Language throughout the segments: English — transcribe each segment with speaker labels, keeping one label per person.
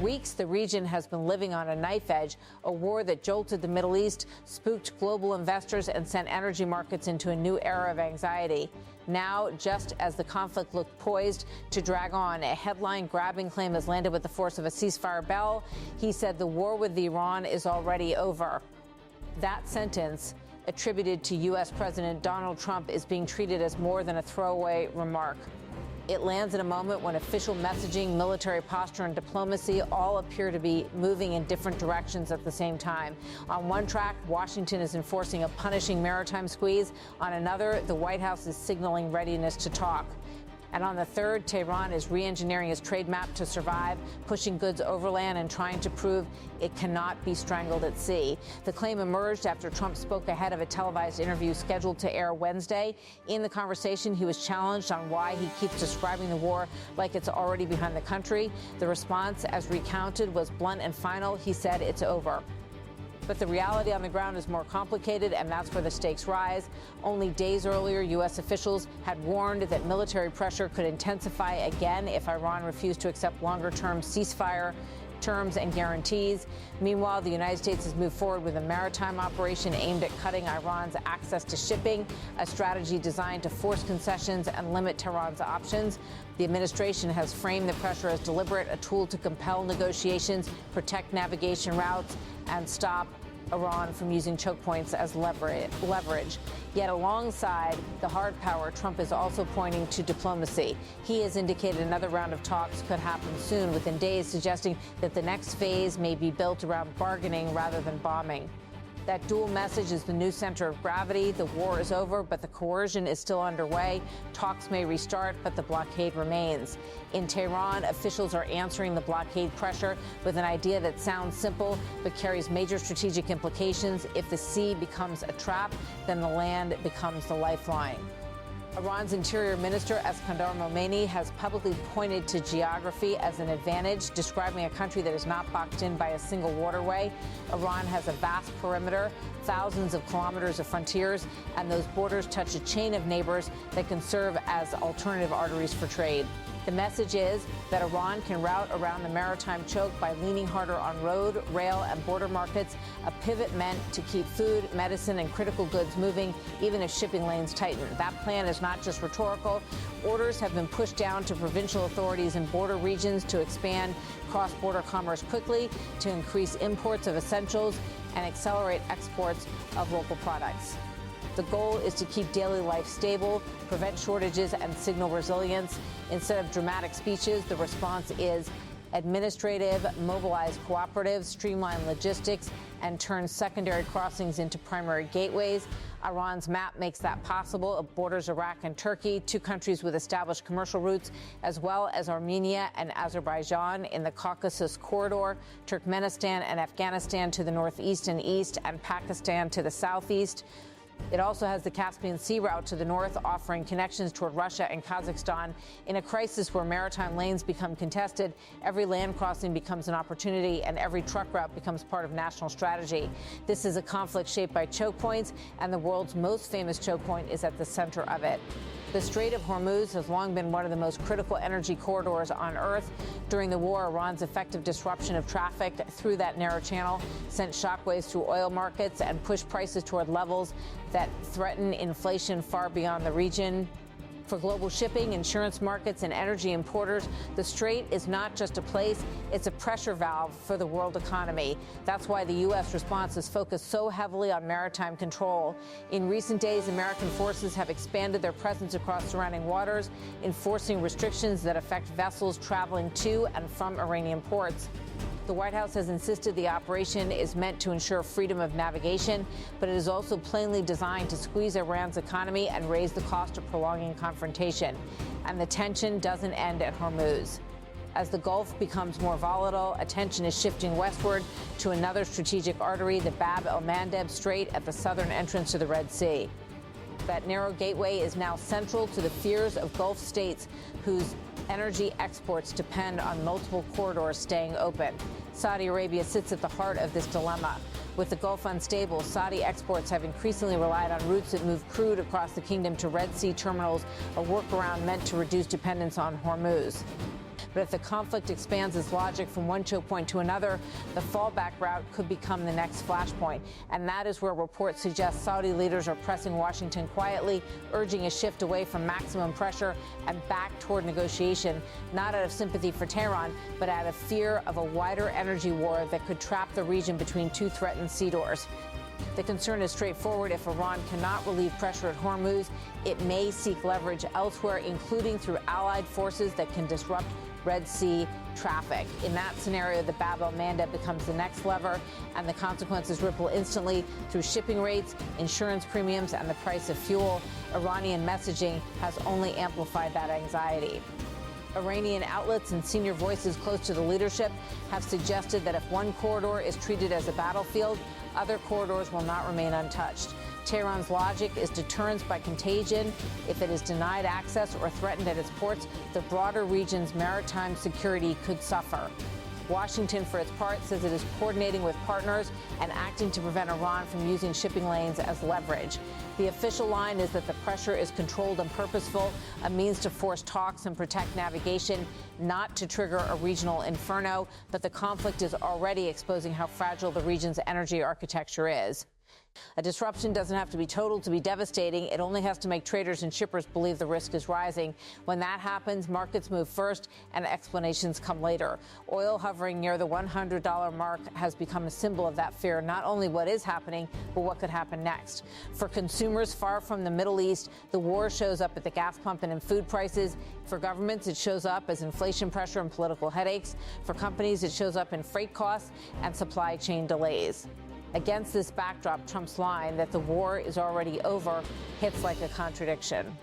Speaker 1: weeks, the region has been living on a knife edge, a war that jolted the Middle East, spooked global investors, and sent energy markets into a new era of anxiety. Now, just as the conflict looked poised to drag on, a headline-grabbing claim has landed with the force of a ceasefire bell. He said the war with Iran is already over. That sentence, attributed to U.S. President Donald Trump, is being treated as more than a throwaway remark. It lands in a moment when official messaging, military posture, and diplomacy all appear to be moving in different directions at the same time. On one track, Washington is enforcing a punishing maritime squeeze. On another, the White House is signaling readiness to talk. And on the third, Tehran is re-engineering its trade map to survive, pushing goods overland and trying to prove it cannot be strangled at sea. The claim emerged after Trump spoke ahead of a televised interview scheduled to air Wednesday. In the conversation, he was challenged on why he keeps describing the war like it's already behind the country. The response, as recounted, was blunt and final. He said it's over. But the reality on the ground is more complicated, and that's where the stakes rise. Only days earlier, U.S. officials had warned that military pressure could intensify again if Iran refused to accept longer-term ceasefire terms and guarantees. Meanwhile, the United States has moved forward with a maritime operation aimed at cutting Iran's access to shipping, a strategy designed to force concessions and limit Tehran's options. The administration has framed the pressure as deliberate, a tool to compel negotiations, protect navigation routes, and stop Iran from using chokepoints as leverage. Yet alongside the hard power, Trump is also pointing to diplomacy. He has indicated another round of talks could happen soon, within days, suggesting that the next phase may be built around bargaining rather than bombing. That dual message is the new center of gravity. The war is over, but the coercion is still underway. Talks may restart, but the blockade remains. In Tehran, officials are answering the blockade pressure with an idea that sounds simple but carries major strategic implications. If the sea becomes a trap, then the land becomes the lifeline. Iran's Interior Minister Eskandar Momeini has publicly pointed to geography as an advantage, describing a country that is not boxed in by a single waterway. Iran has a vast perimeter, thousands of kilometers of frontiers, and those borders touch a chain of neighbors that can serve as alternative arteries for trade. The message is that Iran can route around the maritime choke by leaning harder on road, rail, and border markets, a pivot meant to keep food, medicine, and critical goods moving, even if shipping lanes tighten. That plan is not just rhetorical. Orders have been pushed down to provincial authorities in border regions to expand cross-border commerce quickly, to increase imports of essentials, and accelerate exports of local products. The goal is to keep daily life stable, prevent shortages, and signal resilience. Instead of dramatic speeches, the response is administrative, mobilize cooperatives, streamline logistics, and turn secondary crossings into primary gateways. Iran's map makes that possible. It borders Iraq and Turkey, two countries with established commercial routes, as well as Armenia and Azerbaijan in the Caucasus corridor, Turkmenistan and Afghanistan to the northeast and east, and Pakistan to the southeast. It also has the Caspian Sea route to the north, offering connections toward Russia and Kazakhstan. In a crisis where maritime lanes become contested, every land crossing becomes an opportunity, and every truck route becomes part of national strategy. This is a conflict shaped by choke points, and the world's most famous choke point is at the center of it. The Strait of Hormuz has long been one of the most critical energy corridors on Earth. During the war, Iran's effective disruption of traffic through that narrow channel sent shockwaves through oil markets and pushed prices toward levels that threaten inflation far beyond the region. For global shipping, insurance markets, and energy importers, the Strait is not just a place, it's a pressure valve for the world economy. That's why the U.S. response is focused so heavily on maritime control. In recent days, American forces have expanded their presence across surrounding waters, enforcing restrictions that affect vessels traveling to and from Iranian ports. The White House has insisted the operation is meant to ensure freedom of navigation, but it is also plainly designed to squeeze Iran's economy and raise the cost of prolonging confrontation. And the tension doesn't end at Hormuz. As the Gulf becomes more volatile, attention is shifting westward to another strategic artery, the Bab el-Mandeb Strait at the southern entrance to the Red Sea. That narrow gateway is now central to the fears of Gulf states whose energy exports depend on multiple corridors staying open. Saudi Arabia sits at the heart of this dilemma. With the Gulf unstable, Saudi exports have increasingly relied on routes that move crude across the kingdom to Red Sea terminals, a workaround meant to reduce dependence on Hormuz. But if the conflict expands its logic from one choke point to another, the fallback route could become the next flashpoint. And that is where reports suggest Saudi leaders are pressing Washington quietly, urging a shift away from maximum pressure and back toward negotiation, not out of sympathy for Tehran, but out of fear of a wider energy war that could trap the region between two threatened sea doors. The concern is straightforward. If Iran cannot relieve pressure at Hormuz, it may seek leverage elsewhere, including through allied forces that can disrupt Red Sea traffic. In that scenario, the Bab el-Mandeb becomes the next lever, and the consequences ripple instantly through shipping rates, insurance premiums, and the price of fuel. Iranian messaging has only amplified that anxiety. Iranian outlets and senior voices close to the leadership have suggested that if one corridor is treated as a battlefield, other corridors will not remain untouched. Tehran's logic is deterrence by contagion. If it is denied access or threatened at its ports, the broader region's maritime security could suffer. Washington, for its part, says it is coordinating with partners and acting to prevent Iran from using shipping lanes as leverage. The official line is that the pressure is controlled and purposeful, a means to force talks and protect navigation, not to trigger a regional inferno. But the conflict is already exposing how fragile the region's energy architecture is. A disruption doesn't have to be total to be devastating. It only has to make traders and shippers believe the risk is rising. When that happens, markets move first and explanations come later. Oil hovering near the $100 mark has become a symbol of that fear, not only what is happening, but what could happen next. For consumers far from the Middle East, the war shows up at the gas pump and in food prices. For governments, it shows up as inflation pressure and political headaches. For companies, it shows up in freight costs and supply chain delays. Against this backdrop, Trump's line that the war is already over hits like a contradiction.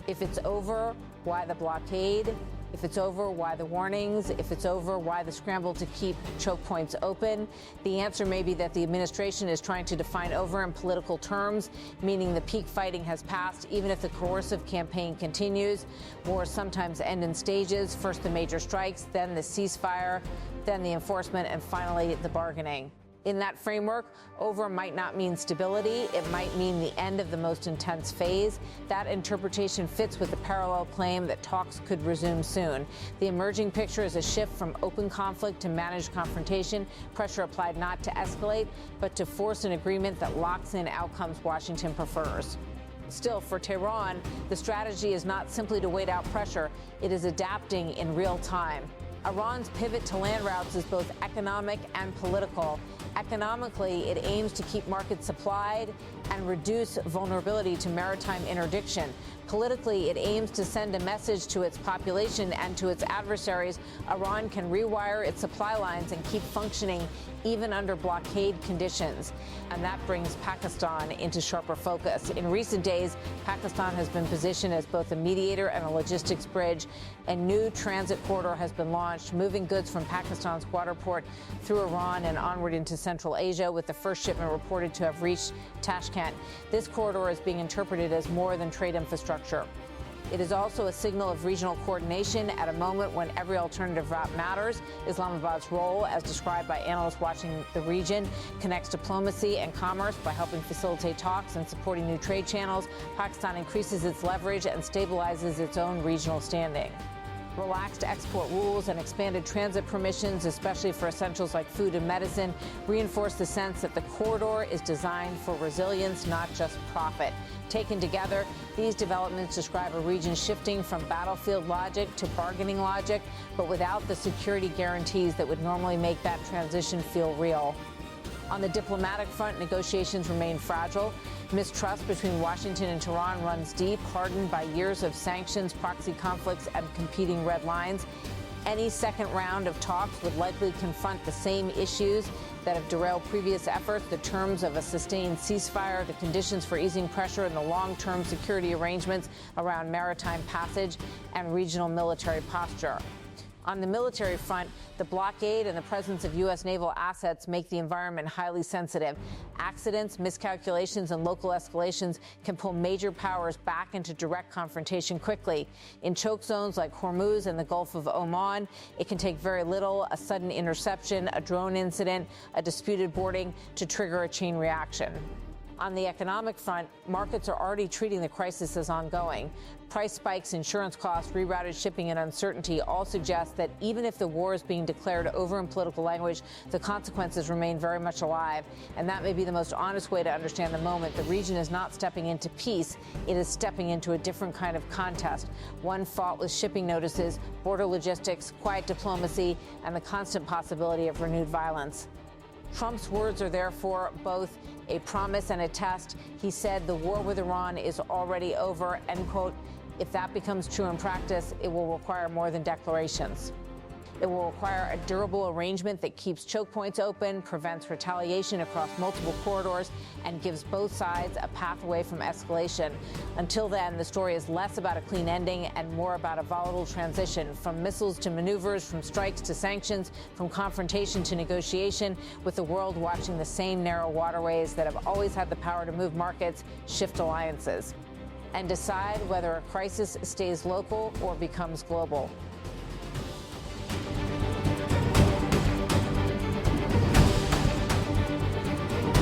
Speaker 1: If it's over, why the blockade? If it's over, why the warnings? If it's over, why the scramble to keep choke points open? The answer may be that the administration is trying to define over in political terms, meaning the peak fighting has passed, even if the coercive campaign continues. Wars sometimes end in stages. First the major strikes, then the ceasefire, then the enforcement, and finally the bargaining. In that framework, over might not mean stability. It might mean the end of the most intense phase. That interpretation fits with the parallel claim that talks could resume soon. The emerging picture is a shift from open conflict to managed confrontation, pressure applied not to escalate, but to force an agreement that locks in outcomes Washington prefers. Still, for Tehran, the strategy is not simply to wait out pressure. It is adapting in real time. Iran's pivot to land routes is both economic and political. Economically, it aims to keep markets supplied and reduce vulnerability to maritime interdiction. Politically, it aims to send a message to its population and to its adversaries. Iran can rewire its supply lines and keep functioning even under blockade conditions. And that brings Pakistan into sharper focus. In recent days, Pakistan has been positioned as both a mediator and a logistics bridge. A new transit corridor has been launched, moving goods from Pakistan's Gwadar port through Iran and onward into Central Asia, with the first shipment reported to have reached Tashkent. This corridor is being interpreted as more than trade infrastructure. It is also a signal of regional coordination at a moment when every alternative route matters. Islamabad's role, as described by analysts watching the region, connects diplomacy and commerce by helping facilitate talks and supporting new trade channels. Pakistan increases its leverage and stabilizes its own regional standing. Relaxed export rules and expanded transit permissions, especially for essentials like food and medicine, reinforce the sense that the corridor is designed for resilience, not just profit. Taken together, these developments describe a region shifting from battlefield logic to bargaining logic, but without the security guarantees that would normally make that transition feel real. On the diplomatic front, negotiations remain fragile. Mistrust between Washington and Tehran runs deep, hardened by years of sanctions, proxy conflicts, and competing red lines. Any second round of talks would likely confront the same issues that have derailed previous efforts: the terms of a sustained ceasefire, the conditions for easing pressure, and the long-term security arrangements around maritime passage and regional military posture. On the military front, the blockade and the presence of U.S. naval assets make the environment highly sensitive. Accidents, miscalculations, and local escalations can pull major powers back into direct confrontation quickly. In choke zones like Hormuz and the Gulf of Oman, it can take very little: a sudden interception, a drone incident, a disputed boarding, to trigger a chain reaction. On the economic front, markets are already treating the crisis as ongoing. Price spikes, insurance costs, rerouted shipping, and uncertainty all suggest that even if the war is being declared over in political language, the consequences remain very much alive. And that may be the most honest way to understand the moment. The region is not stepping into peace. It is stepping into a different kind of contest, one fought with shipping notices, border logistics, quiet diplomacy, and the constant possibility of renewed violence. Trump's words are therefore both a promise and a test. He said the war with Iran is already over, end quote. If that becomes true in practice, it will require more than declarations. It will require a durable arrangement that keeps choke points open, prevents retaliation across multiple corridors, and gives both sides a path away from escalation. Until then, the story is less about a clean ending and more about a volatile transition, from missiles to maneuvers, from strikes to sanctions, from confrontation to negotiation, with the world watching the same narrow waterways that have always had the power to move markets, shift alliances, and decide whether a crisis stays local or becomes global.